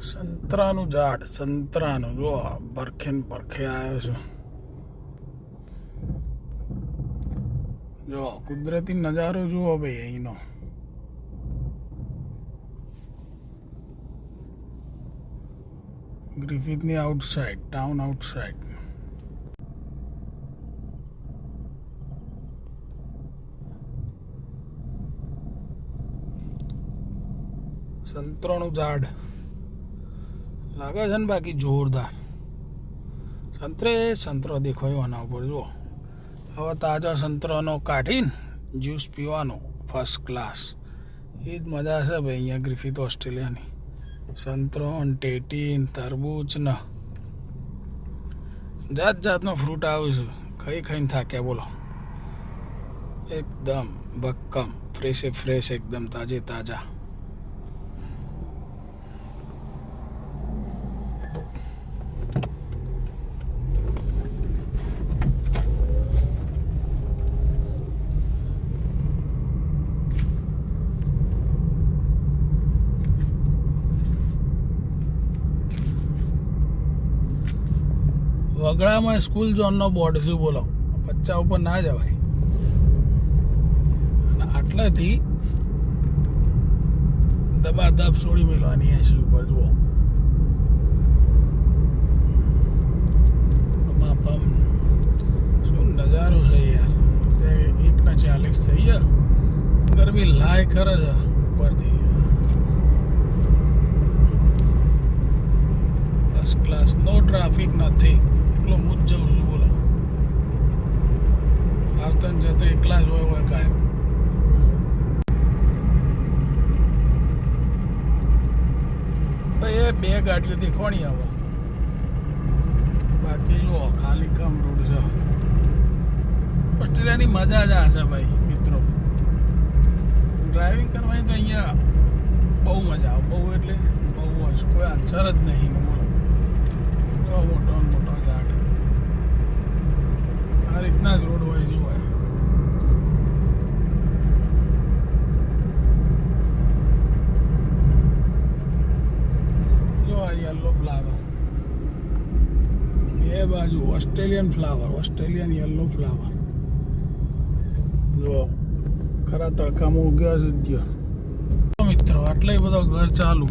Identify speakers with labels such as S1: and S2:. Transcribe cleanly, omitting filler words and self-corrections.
S1: સંતરાનું ઝાડ, સંતરાનું જો પરખે ને પરખે આવ્યો છું. જો કુદરતી નજારો જુઓ ભાઈ અહીંનો. ગ્રિફિથની આઉટસાઇડ, ટાઉન આઉટસાઇડ. સંતરાનું ઝાડ લાગે છે ને બાકી જોરદાર. સંતરો દેખાયો આના ઉપર જુઓ. હવે તાજા સંતરાનો કાઢીને જ્યુસ પીવાનો ફર્સ્ટ ક્લાસ. એ જ મજા છે ભાઈ અહીંયા ગ્રિફિથ ઓસ્ટ્રેલિયાની. સંતરો, ટેટીન, તરબૂચ ને જાત જાતનો ફ્રૂટ આવે છે. ખાઈને થાક્યા બોલો. એકદમ ભક્કમ, ફ્રેશ એકદમ તાજા. વગડામાં સ્કૂલ ઝોનનો બોર્ડ છે બોલો. 50 ઉપર ના જવાય. અને આટલાથી દબાદબ છોડી મેળવાની 80 ઉપર જુઓ. માપમ શું નજારો છે યાર. 1:40 થઈ ગયા. ગરમી લાય ખરે છે ઉપરથી. ફર્સ્ટ ક્લાસ, નો ટ્રાફિક નથી. એકલો હું જ જાઉં છું બોલો. આવતા ને જતો એકલા જ હોય કાંઈ. ભાઈ એ 2 ગાડીઓ દેખવાની આવે. બાકી જુઓ ખાલી કમ રોડ છે. ઓસ્ટ્રેલિયાની મજા જ આ છે ભાઈ મિત્રો. ડ્રાઇવિંગ કરવાની તો અહીંયા બહુ મજા આવે. બહુ એટલે બહુ જ કોઈ આન્સર જ નહીં બોલો. મોટો ઝાડ આ રીતના જ રોડ હોય જો. આ યલો ફ્લાવર એ બાજુ Australian flower, Australian yellow flower જો ખરા તડકામાં ઉગ્યા છે. મિત્રો આટલે બધો ઘર ચાલુ.